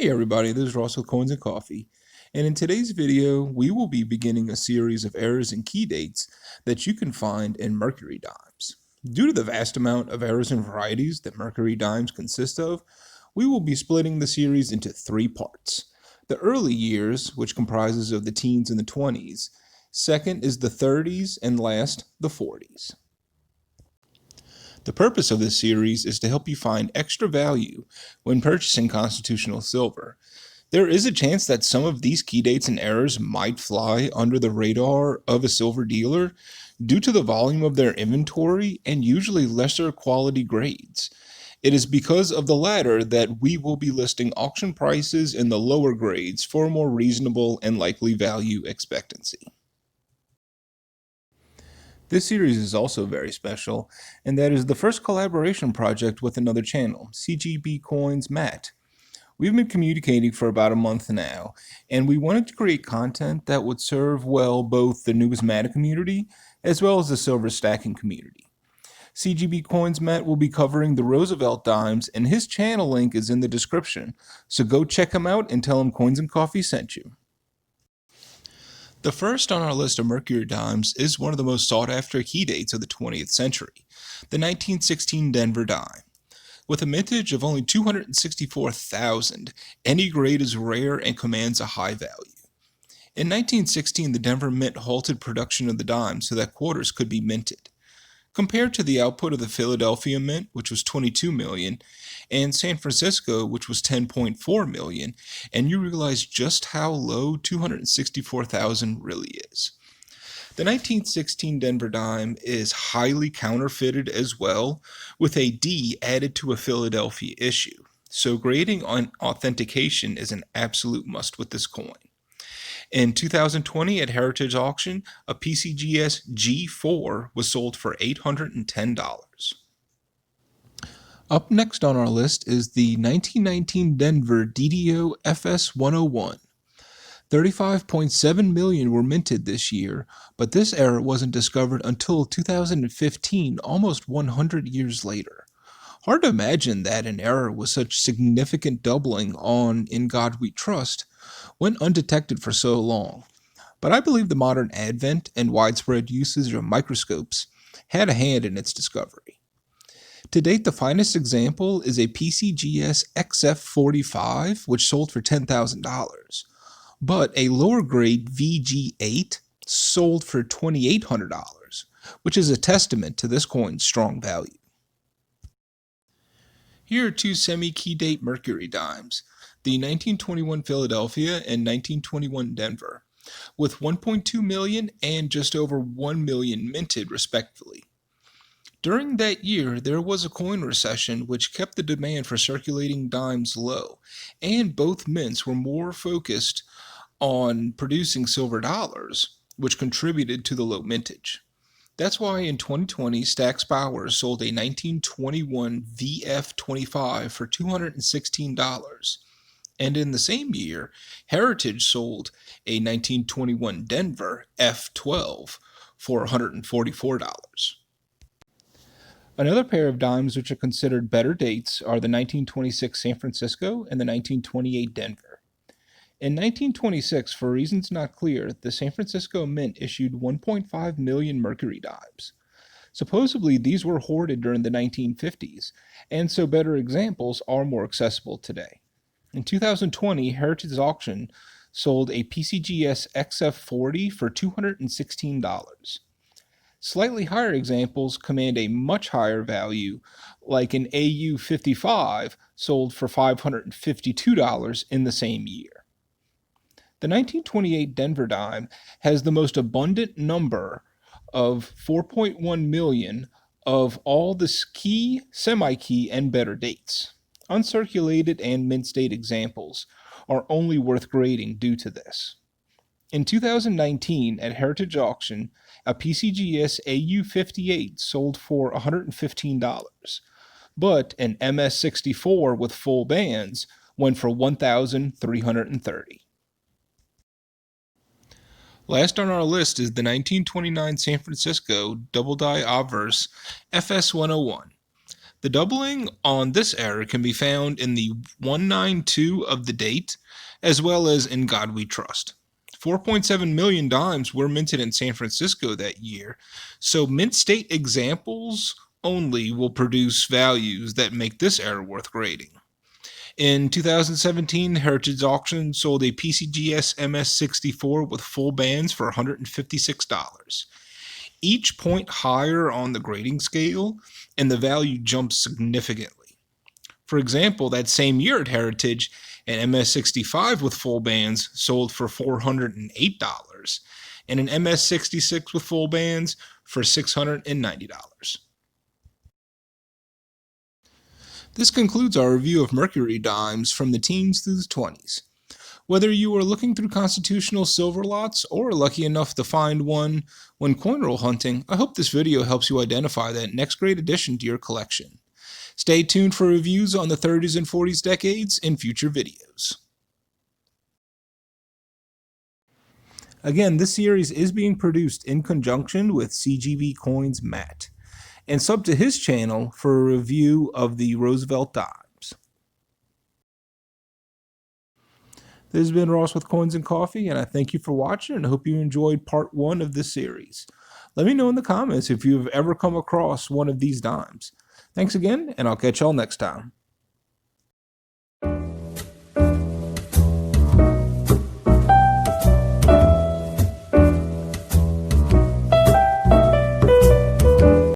Hey everybody, this is Ross with Coinsncoffee, and in today's video, we will be beginning a series of errors and key dates that you can find in Mercury Dimes. Due to the vast amount of errors and varieties that Mercury Dimes consist of, we will be splitting the series into three parts. The early years, which comprises of the teens and the 20s, second is the 30s, and last, the 40s. The purpose of this series is to help you find extra value when purchasing constitutional silver. There is a chance that some of these key dates and errors might fly under the radar of a silver dealer due to the volume of their inventory and usually lesser quality grades. It is because of the latter that we will be listing auction prices in the lower grades for a more reasonable and likely value expectancy. This series is also very special, and that is the first collaboration project with another channel, CGB Coins Matt. We've been communicating for about a month now, and we wanted to create content that would serve well both the numismatic community as well as the silver stacking community. CGB Coins Matt will be covering the Roosevelt dimes, and his channel link is in the description, so go check him out and tell him Coinsncoffee sent you. The first on our list of Mercury Dimes is one of the most sought-after key dates of the 20th century, the 1916 Denver dime. With a mintage of only 264,000, any grade is rare and commands a high value. In 1916, the Denver Mint halted production of the dime so that quarters could be minted. Compared to the output of the Philadelphia Mint, which was 22 million, and San Francisco, which was 10.4 million, and you realize just how low 264,000 really is. The 1916 Denver dime is highly counterfeited as well, with a D added to a Philadelphia issue, so grading on authentication is an absolute must with this coin. In 2020 at Heritage Auction, a PCGS G4 was sold for $810. Up next on our list is the 1919 Denver DDO FS101. 35.7 million were minted this year, but this error wasn't discovered until 2015, almost 100 years later. Hard to imagine that an error with such significant doubling on In God We Trust went undetected for so long, but I believe the modern advent and widespread usage of microscopes had a hand in its discovery. To date, the finest example is a PCGS XF45, which sold for $10,000, but a lower grade VG8 sold for $2,800, which is a testament to this coin's strong value. Here are two semi-key date Mercury dimes, the 1921 Philadelphia and 1921 Denver, with 1.2 million and just over 1 million minted respectively. During that year, there was a coin recession which kept the demand for circulating dimes low, and both mints were more focused on producing silver dollars, which contributed to the low mintage. That's why in 2020, Stack's Bowers sold a 1921 VF25 for $216. And in the same year, Heritage sold a 1921 Denver F12 for $144. Another pair of dimes which are considered better dates are the 1926 San Francisco and the 1928 Denver. In 1926, for reasons not clear, the San Francisco Mint issued 1.5 million Mercury dimes. Supposedly, these were hoarded during the 1950s, and so better examples are more accessible today. In 2020, Heritage Auction sold a PCGS XF40 for $216. Slightly higher examples command a much higher value, like an AU55 sold for $552 in the same year. The 1928 Denver dime has the most abundant number of 4.1 million of all the key, semi-key, and better dates. Uncirculated and mint state examples are only worth grading due to this. In 2019, at Heritage Auction, a PCGS AU58 sold for $115, but an MS64 with full bands went for $1,330. Last on our list is the 1929 San Francisco Double Die Obverse FS101. The doubling on this error can be found in the 192 of the date, as well as In God We Trust. 4.7 million dimes were minted in San Francisco that year, so mint state examples only will produce values that make this error worth grading. In 2017, Heritage Auction sold a PCGS MS64 with full bands for $156. Each point higher on the grading scale, and the value jumps significantly. For example, that same year at Heritage, an MS65 with full bands sold for $408, and an MS66 with full bands for $690. This concludes our review of Mercury Dimes from the teens through the 20s. Whether you are looking through constitutional silver lots or lucky enough to find one when coin roll hunting, I hope this video helps you identify that next great addition to your collection. Stay tuned for reviews on the 30s and 40s decades in future videos. Again, this series is being produced in conjunction with CGB Coins Matt, and sub to his channel for a review of the Roosevelt dimes. This has been Ross with Coinsncoffee, and I thank you for watching and I hope you enjoyed part 1 of this series. Let me know in the comments if you've ever come across one of these dimes. Thanks again, and I'll catch y'all next time.